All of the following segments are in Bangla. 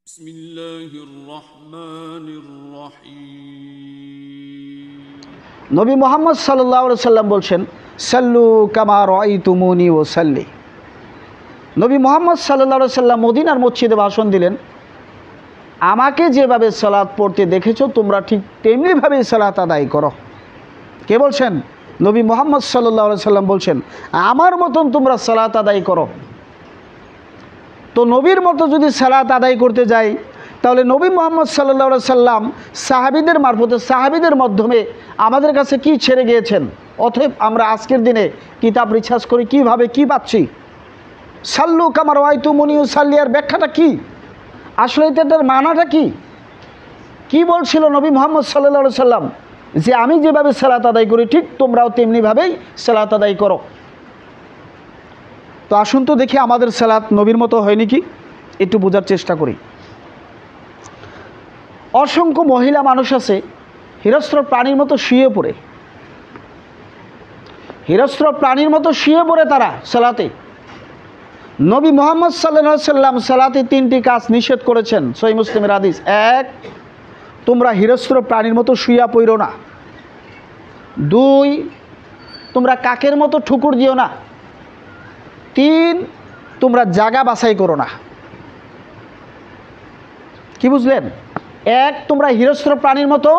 بسم الله الرحمن الرحيم নবী মুহাম্মদ সাল্লাল্লাহু আলাইহি সাল্লাম বলছেন, সাল্লু কামা রাআইতুমুনি ওয়াসাল্লি। নবী মুহাম্মদ সাল্লাল্লাহু আলাইহি সাল্লাম মদিনার মসজিদে ভাষণ দিলেন, আমাকে যেভাবে সালাত পড়তে দেখেছো তোমরা ঠিক তেমনিভাবেই সালাত আদায় করো। কে বলছেন? নবী মুহাম্মদ সাল্লাল্লাহু আলাইহি সাল্লাম বলছেন, আমার মতন তোমরা সালাত আদায় করো। তো নবীর মতো যদি সালাত আদায় করতে যাই, তাহলে নবী মুহাম্মদ সাল্লাল্লাহু আলাইহি সাল্লাম সাহাবীদের মারফতে, সাহাবীদের মাধ্যমে আমাদের কাছে কি ছেড়ে গিয়েছেন। অতএব আমরা আজকের দিনে কিতাব রিসার্চ করি কীভাবে কী পাচ্ছি। সাল্লু কামা রাআইতুমুনি উসাল্লি এর ব্যাখ্যাটা কী, আসলে এটার মানাটা কি বলছিল নবী মুহাম্মদ সাল্লাল্লাহু আলাইহি সাল্লাম, যে আমি যেভাবে সালাত আদায় করি ঠিক তোমরাও তেমনিভাবেই সালাত আদায় করো। তো আসুন তো দেখি আমাদের সালাত নবীর মতো হয়নি কি, একটু বোঝার চেষ্টা করি। অসংখ্য মহিলা মানুষ আছে হিরস্ত্র প্রাণীর মতো শুয়ে পড়ে, হিরস্ত্র প্রাণীর মতো শুয়ে পড়ে তারা সালাতে। নবী মুহাম্মদ সাল্লাল্লাহু আলাইহি সাল্লাম সালাতে তিনটি কাজ নিষেধ করেছেন, সহিহ মুসলিমের হাদিস। এক, তোমরা হিরস্ত্র প্রাণীর মতো শুইয়া পড়ো না। দুই, তোমরা কাকের মতো ঠুকুর দিও না। তিন, তোমরা জায়গা বাছাই করো না। কি বুঝলেন? এক, তোমরা হিরস্ত্র প্রাণীর মতো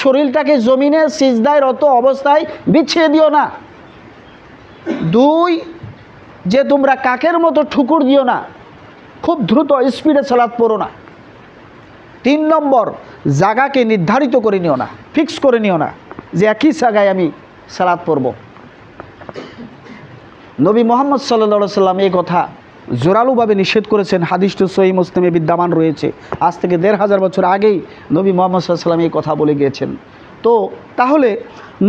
শরীরটাকে জমিনে সিজদায় রত অবস্থায় বিছিয়ে দিও না। দুই, যে তোমরা কাকের মতো ঠুকুর দিও না, খুব দ্রুত স্পিডে সালাত পড়ো না। তিন নম্বর, জায়গাকে নির্ধারিত করে নিও না, ফিক্স করে নিও না যে একই জায়গায় আমি সালাত পড়ব। নবী মুহাম্মদ সাল্লাল্লাহু আলাইহি সাল্লাম এই কথা জোরালোভাবে নিষেধ করেছেন। হাদিসটি সহিহ মুসলিমে বিদ্যমান রয়েছে। আজ থেকে ১৫০০ বছর আগেই নবী মুহাম্মদ সাল্লাল্লাহু আলাইহি সাল্লাম এই কথা বলে গিয়েছেন। তো তাহলে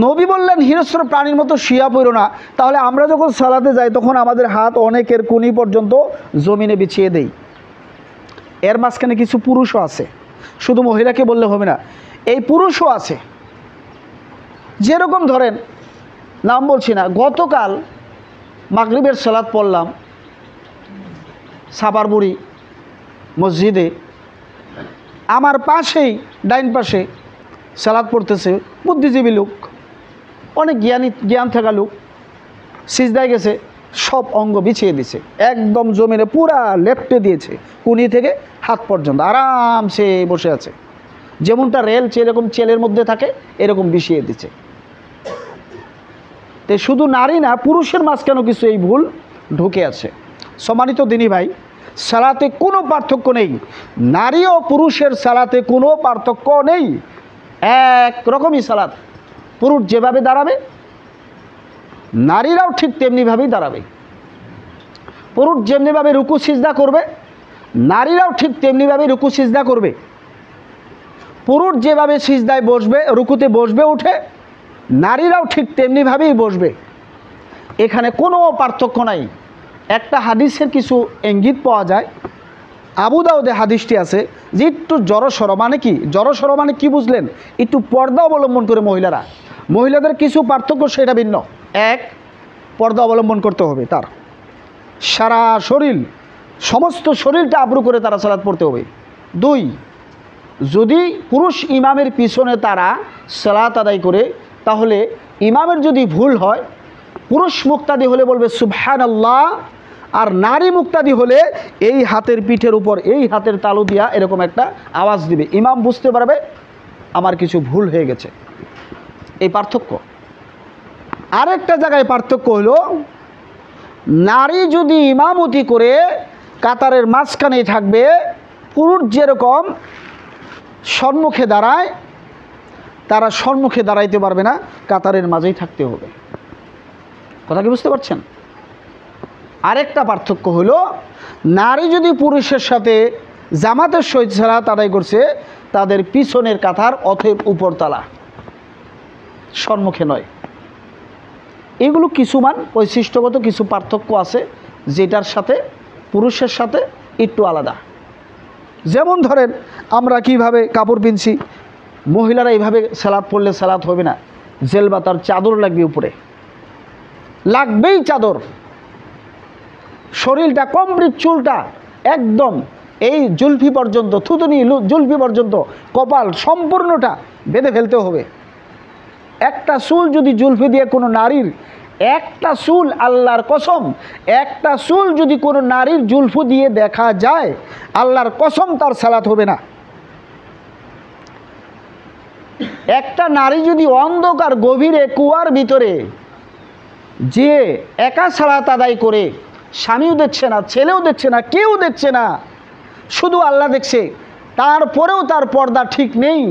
নবী বললেন হিরস্ত্র প্রাণীর মতো শুইয়া পড়ো না, তাহলে আমরা যখন সালাতে যাই তখন আমাদের হাত অনেকের কোনি পর্যন্ত জমিনে বিছিয়ে দেই। এর মাঝখানে কিছু পুরুষও আছে, শুধু মহিলাকে বললে হবে না, এই পুরুষও আছে। যেরকম ধরেন, নাম বলছি না, গতকাল মাগরিবের সালাত পড়লাম সাপারবুড়ি মসজিদে, আমার পাশেই ডাইন পাশে সালাত পড়তেছে বুদ্ধিজীবী লোক, অনেক জ্ঞান থাকা লোক, সিজদায় গেছে, সব অঙ্গ বিছিয়ে দিছে, একদম জমিনে পুরা লেপ্টে দিয়েছে, কুনি থেকে হাত পর্যন্ত আরামসে বসে আছে। যেমনটা রেল এরকম চেলের মধ্যে থাকে এরকম বিছিয়ে দিচ্ছে। তো শুধু নারী না, পুরুষের মাঝখানেও কিছু এই ভুল ঢুকে আছে। সম্মানিত দিনী ভাই, সালাতে কোনো পার্থক্য নেই, নারী ও পুরুষের সালাতে কোনো পার্থক্য নেই, একরকমই সালাত। পুরুষ যেভাবে দাঁড়াবে নারীরাও ঠিক তেমনিভাবেই দাঁড়াবে। পুরুষ যেমনিভাবে রুকু সিজদা করবে নারীরাও ঠিক তেমনিভাবে রুকু সিজদা করবে। পুরুষ যেভাবে সিজদায় বসবে, রুকুতে বসবে উঠে, নারীরাও ঠিক তেমনিভাবেই বসবে। এখানে কোনো পার্থক্য নাই। একটা হাদিসের কিছু ইঙ্গিত পাওয়া যায়, আবু দাউদে হাদিসটি আছে যে একটু জড়সড়, মানে কি জড়সড় মানে কি বুঝলেন, একটু পর্দা অবলম্বন করে মহিলাদের কিছু পার্থক্য সেটা ভিন্ন। এক, পর্দা অবলম্বন করতে হবে, তার সারা শরীর, সমস্ত শরীরটা আবরু করে তারা সালাত পড়তে হবে। দুই, যদি পুরুষ ইমামের পিছনে তারা সালাত আদায় করে, তাহলে ইমামের যদি ভুল হয়, পুরুষ মুক্তাদি হলে বলবে সুবহানাল্লাহ, আর নারী মুক্তাদি হলে এই হাতের পিঠের উপর এই হাতের তালু দিয়া এরকম একটা আওয়াজ দিবে, ইমাম বুঝতে পারবে আমার কিছু ভুল হয়ে গেছে। এই পার্থক্য। আরেকটা জায়গায় পার্থক্য হলো, নারী যদি ইমামতি করে কাতারের মাঝখানেই থাকবে, পুরুষ যেরকম সম্মুখে দাঁড়ায় তারা সম্মুখে দাঁড়াইতে পারবে না, কাতারের মাঝেই থাকতে হবে। কথা কি বুঝতে পারছেন? আরেকটা পার্থক্য হলো, নারী যদি পুরুষের সাথে জামাতের সহিত সালাত আদায় করছে, তাদের পিছনের কাতার অতএব উপরতলা, সম্মুখে নয়। এগুলো কিছুমান বৈশিষ্ট্যগত কিছু পার্থক্য আছে, যেটার সাথে পুরুষের সাথে একটু আলাদা। যেমন ধরেন, আমরা কিভাবে কাপড় পিনছি, মহিলারা এইভাবে সালাত পড়লে সালাত হবে না, জেলবা তার চাদর লাগবে, উপরে লাগবেই চাদর, শরীরটা কমপ্লিট, চুলটা একদম এই জুলফি পর্যন্ত, থুতনি জুলফি পর্যন্ত কপাল সম্পূর্ণটা বেঁধে ফেলতে হবে। একটা চুল যদি জুলফি দিয়ে কোনো নারীর, একটা চুল, আল্লাহর কসম, একটা চুল যদি কোনো নারীর জুলফু দিয়ে দেখা যায়, আল্লাহর কসম তার সালাত হবে না। একটা নারী যদি অন্ধকার গভীরে কুয়ার ভিতরে যে একা সালাত আদায় করে, স্বামীও দেখছে না, ছেলেও দেখছে না, কেউ দেখছে না, শুধু আল্লাহ দেখছে, তারপরেও তার পর্দা ঠিক নেই,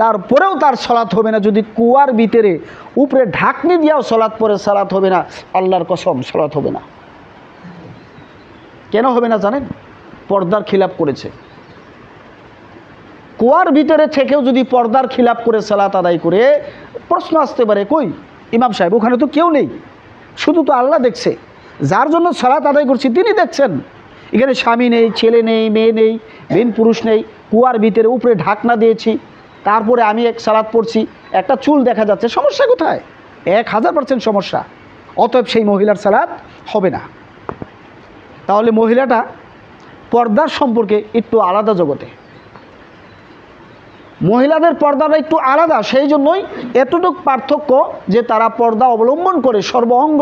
তারপরেও তার সালাত হবে না। যদি কুয়ার ভিতরে উপরে ঢাকনি দিয়েও সালাত পরে সালাত হবে না, আল্লাহর কসম সালাত হবে না। কেন হবে না জানেন? পর্দার খিলাপ করেছে। কুয়ার ভিতরে থেকেও যদি পর্দার খিলাপ করে সালাত আদায় করে, প্রশ্ন আসতে পারে, কই ইমাম সাহেব, ওখানে তো কেউ নেই, শুধু তো আল্লাহ দেখছে, যার জন্য সালাত আদায় করছি তিনি দেখছেন। এখানে স্বামী নেই, ছেলে নেই, মেয়ে নেই, মেন পুরুষ নেই, কুয়ার ভিতরে উপরে ঢাকনা দিয়েছি, তারপরে আমি এক সালাত পড়ছি, একটা চুল দেখা যাচ্ছে, সমস্যা কোথায়? 1000% সমস্যা। অতএব সেই মহিলার সালাত হবে না। তাহলে মহিলাটা পর্দার সম্পর্কে একটু আলাদা জগতে, মহিলাদের পর্দাটা একটু আলাদা, সেই জন্যই এতটুকু পার্থক্য যে তারা পর্দা অবলম্বন করে সর্ব অঙ্গ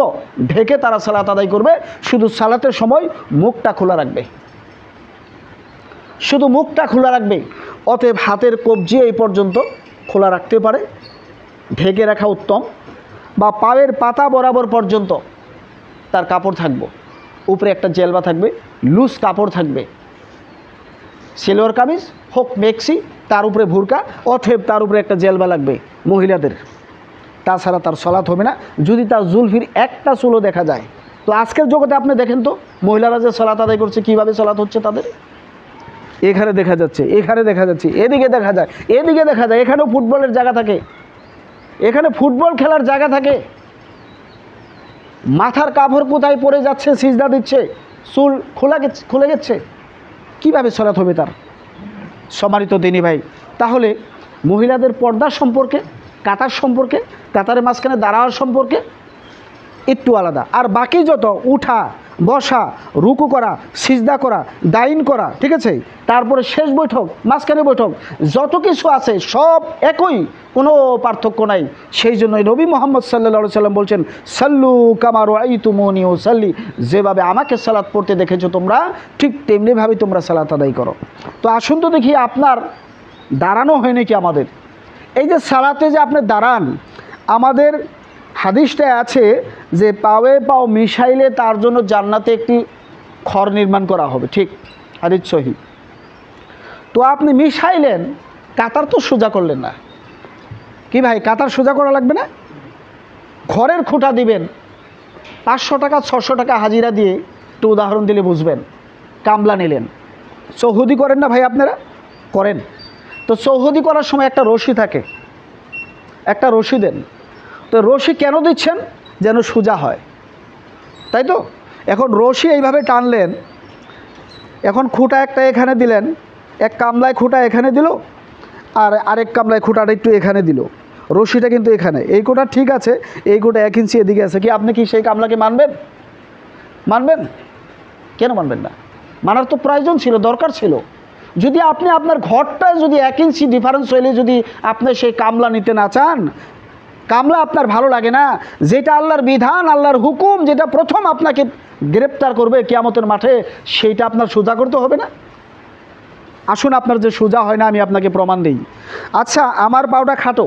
ঢেকে তারা সালাত আদায় করবে। শুধু সালাতের সময় মুখটা খোলা রাখবে, শুধু মুখটা খোলা রাখবে। অতএব হাতের কবজি এই পর্যন্ত খোলা রাখতে পারে, ঢেকে রাখা উত্তম, বা পায়ের পাতা বরাবর পর্যন্ত তার কাপড় থাকবে, উপরে একটা জেলবা থাকবে, লুজ কাপড় থাকবে, সেলোয়ার কামিজ হোক মেক্সি, তার উপরে ভুরকা, অথব তার উপরে একটা জেলবা লাগবে মহিলাদের। তাছাড়া তার সালাত হবে না যদি তার জুলফির একটা চুলও দেখা যায়। তো আজকের জগতে আপনি দেখেন তো মহিলারা যে সালাত আদায় করছে, কীভাবে সালাত হচ্ছে তাদের। এখানে দেখা যাচ্ছে, এখানে দেখা যাচ্ছে, এদিকে দেখা যায়, এদিকে দেখা যায়, এখানেও ফুটবলের জায়গা থাকে, এখানে ফুটবল খেলার জায়গা থাকে, মাথার কাপড় কোথায় পড়ে যাচ্ছে, সিজদা দিচ্ছে, চুল খুলে গেছে, কীভাবে সালাত হবে তার? সম্মানিত দিনী ভাই, তাহলে মহিলাদের পর্দা সম্পর্কে, কাতার সম্পর্কে, কাতারের মাঝখানে দাঁড়াওয়ার সম্পর্কে একটু আলাদা। আর বাকি যত উঠা, বসা, রুকু করা, সিজদা করা, দাইন করা, ঠিক আছে, তারপরে শেষ বৈঠক, মাঝখানে বৈঠক, যত কিছু আছে সব একই, কোনো পার্থক্য নাই। সেই জন্যই নবী মুহাম্মদ সাল্লাল্লাহু আলাইহি সাল্লাম বলছেন, সাল্লু কামা রাআইতুমুনি উসাল্লি, যেভাবে আমাকে সালাত পড়তে দেখেছো তোমরা, ঠিক তেমনিভাবেই তোমরা সালাত আদায় করো। তো আসুন তো দেখি আপনার দাঁড়ানো হয় নাকি আমাদের। এই যে সালাতে যে আপনি দাঁড়ান, আমাদের হাদিসটায় আছে যে পাওয়ে পাও মিশাইলে তার জন্য জান্নাতে একটি ঘর নির্মাণ করা হবে, ঠিক হাদিস সহিহ। তো আপনি মিশাইলেন, কাতার তো সোজা করলেন না। কি ভাই, কাতার সোজা করা লাগবে না? ঘরের খুঁটা দিবেন, 500 টাকা 600 টাকা হাজিরা দিয়ে, একটু উদাহরণ দিলে বুঝবেন। কামলা নিলেন, চৌহদি করেন না ভাই আপনারা? করেন তো। চৌহদি করার সময় একটা রশি থাকে, একটা রশি দেন। তো রশি কেন দিচ্ছেন? যেন সোজা হয়, তাই তো? এখন রশি এইভাবে টানলেন, এখন খুঁটা একটা এখানে দিলেন, এক কামলায় খুঁটা এখানে দিল, আর আরেক কামলায় খুঁটাটা একটু এখানে দিল, রশিটা কিন্তু এখানে, এই খুঁটা ঠিক আছে, এই খুঁটা 1 ইঞ্চি এদিকে আছে। কি আপনি কি সেই কামলাকে মানবেন? মানবেন? কেন মানবেন না? মানার তো প্রয়োজন ছিল, দরকার ছিল। যদি আপনি আপনার ঘরটায় যদি 1 ইঞ্চি ডিফারেন্স হইলে যদি আপনি সেই কামলা নিতে না চান, কামলা আপনার ভালো লাগে না, যেটা আল্লাহর বিধান, আল্লাহর হুকুম, যেটা প্রথম আপনাকে গ্রেপ্তার করবে কিয়ামতের মাঠে, সেইটা আপনার সোজা করতে হবে না? আসুন, আপনার যে সোজা হয় না আমি আপনাকে প্রমাণ দিই। আচ্ছা, আমার পাওটা খাটো,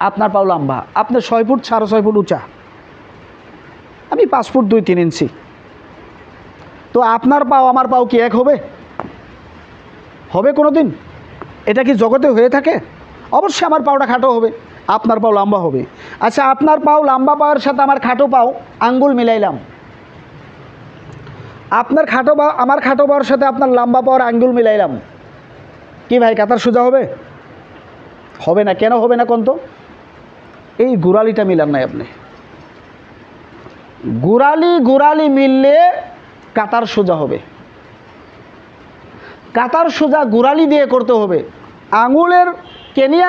আপনার পাও লম্বা, আপনার 6 ফুট 6.5 ফুট উঁচা, আমি 5 ফুট 2-3 ইঞ্চি। তো আপনার পাও আমার পাও কি এক হবে? হবে কোনো দিন? এটা কি জগতে হয়ে থাকে? অবশ্যই আমার পাওটা খাটো হবে, আপনার পাও লম্বা হবে। আচ্ছা, আপনার পাও লম্বা পাওয়ার সাথে আমার খাটো পাও আঙ্গুল মিলাইলাম, আপনার খাটো পাও আমার খাটো পাওয়ার সাথে আপনার লম্বা পাওয়ার আঙ্গুল মিলাইলাম, কি ভাই কাতার সোজা হবে? হবে না। কেন হবে না কোন তো? এই গোড়ালিটা মিলান নাই আপনি। গোড়ালি মিললে কাতার সোজা হবে। কাতার সোজা গোড়ালি দিয়ে করতে হবে। আঙুলের কেনি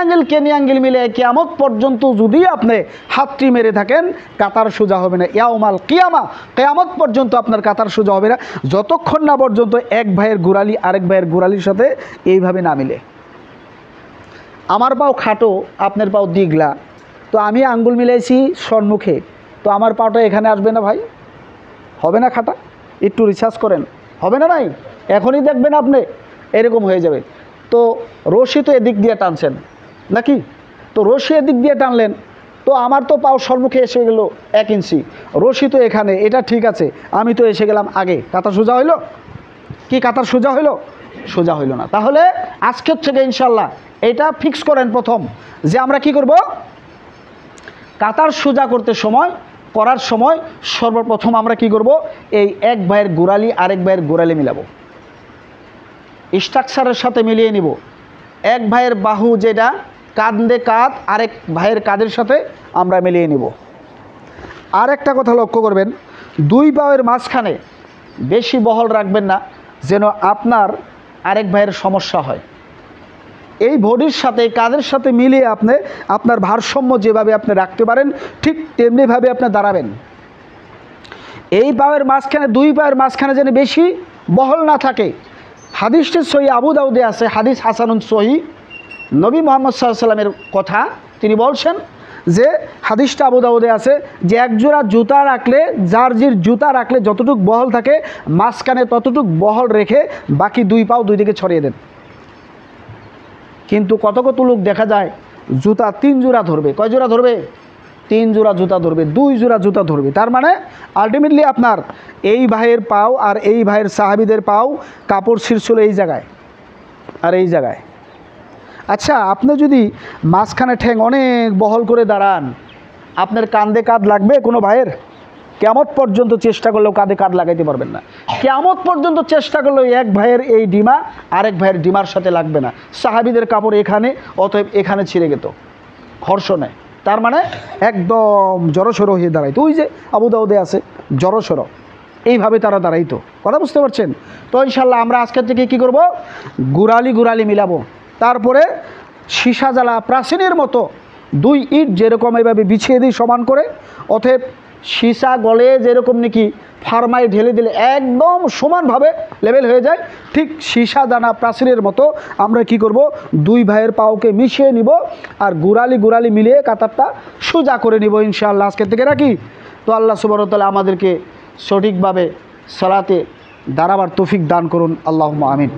আঙ্গেল মিলে কিয়ামত পর্যন্ত যদি আপনি হাতটি মেরে থাকেন, কাতার সোজা হবে না। ইয়াউমাল কিয়ামা, কিয়ামত পর্যন্ত আপনার কাতার সোজা হবে না, যতক্ষণ না পর্যন্ত এক ভাইয়ের গোড়ালি আরেক ভাইয়ের গোড়ালির সাথে এইভাবে না মিলে। আমার পাও খাটো, আপনার পাও দিগলা, তো আমি আঙ্গুল মিলাইছি সম্মুখে, তো আমার পাওটা এখানে আসবে না ভাই? হবে না খাটা? একটু রিসার্চ করেন, হবে না? নাই এখনই দেখবেন আপনি এরকম হয়ে যাবে। তো রশি তো এদিক দিয়ে টানছেন নাকি? তো রশি এদিক দিয়ে টানলেন, তো আমার তো পাও সম্মুখে এসে গেল 1 ইঞ্চি, রশি তো এখানে, এটা ঠিক আছে, আমি তো এসে গেলাম আগে, কাতার সোজা হইল কি? কাতার সোজা হইল? সোজা হইল না। তাহলে আজকের থেকে ইনশাল্লাহ এটা ফিক্স করেন প্রথম, যে আমরা কি করব, কাতার সোজা করার সময় সর্বপ্রথম আমরা কি করব, এই এক ভাইয়ের গোড়ালি আরেক ভাইয়ের গোড়ালি মিলাবো, স্ট্রাকচারের সাথে মিলিয়ে নিব। এক ভাইয়ের বাহু যেটা কাঁধে কাঁধ আরেক ভাইয়ের কাঁধের সাথে আমরা মিলিয়ে নিব। আর একটা কথা লক্ষ্য করবেন, 2 পায়ের মাঝখানে বেশি বহল রাখবেন না, যেন আপনার আরেক ভাইয়ের সমস্যা হয়। এই বডির সাথে কাঁধের সাথে মিলিয়ে আপনি আপনার ভারসাম্য যেভাবে আপনি রাখতে পারেন, ঠিক তেমনিভাবে আপনি দাঁড়াবেন। এই পায়ের মাঝখানে, 2 পায়ের মাঝখানে যেন বেশি বহল না থাকে। হাদিসটি সহি আবু দাউদে আছে, হাদিস হাসানুন সহি, নবী মুহাম্মদ সাল্লাল্লাহু আলাইহি ওয়াসাল্লামের কথা তিনি বলছেন যে, হাদিসটা আবু দাউদে আছে যে, এক জোড়া জুতা রাখলে, জার্জির জুতা রাখলে যতটুক বহল থাকে মাঝখানে ততটুক বহল রেখে বাকি 2 পাও 2 দিকে ছড়িয়ে দেন। কিন্তু কত লোক দেখা যায় জুতা 3 জোড়া ধরবে। কয় জোড়া ধরবে? 3 জোড়া জুতা ধরবে, 2 জোড়া জুতা ধরবে। তার মানে আলটিমেটলি আপনার এই ভাইয়ের পাও আর এই ভাইয়ের সাহাবীদের পাও কাপড় ছিঁড়ছিল এই জায়গায় আর এই জায়গায়। আচ্ছা, আপনি যদি মাঝখানে ঠ্যাং অনেক বহল করে দাঁড়ান, আপনার কাঁধে কাঁধ লাগবে কোনো ভাইয়ের? কিয়ামত পর্যন্ত চেষ্টা করলেও কাঁধে কাঁধ লাগাইতে পারবেন না। কিয়ামত পর্যন্ত চেষ্টা করলেও এক ভাইয়ের এই ডিমা আরেক ভাইয়ের ডিমার সাথে লাগবে না। সাহাবীদের কাপড় এখানে, অতএব এখানে ছিঁড়ে যেত ঘর্ষণে। তার মানে একদম জড়সড়ো হয়ে দাঁড়াইতো। ওই যে আবু দাউদে আছে জড়সড়ো, এইভাবে তারা দাঁড়াইতো। কথা বুঝতে পারছেন? তো ইনশাল্লাহ আমরা আজকের থেকে কি করব, গোড়ালি মিলাবো। তারপরে সীসা জ্বালা প্রাচীনের মতো 2 ইট যেরকম এভাবে বিছিয়ে দিই সমান করে, অতএব সীসা গলে যেরকম নাকি ফার্মায় ঢেলে দিলে একদম সমানভাবে লেভেল হয়ে যায়, ঠিক সীসা দানা প্রাচীরের মতো আমরা কি করব, 2 ভাইয়ের পাওকে মিশিয়ে নিব আর গোড়ালি মিলিয়ে কাতারটা সোজা করে নিব ইনশাআল্লাহ আজকের থেকে। রাখি তো আল্লাহ সুবহানাহু ওয়া তাআলা আমাদেরকে সঠিকভাবে সালাতে দাঁড়াবার তৌফিক দান করুন। আল্লাহুম্মা আমিন।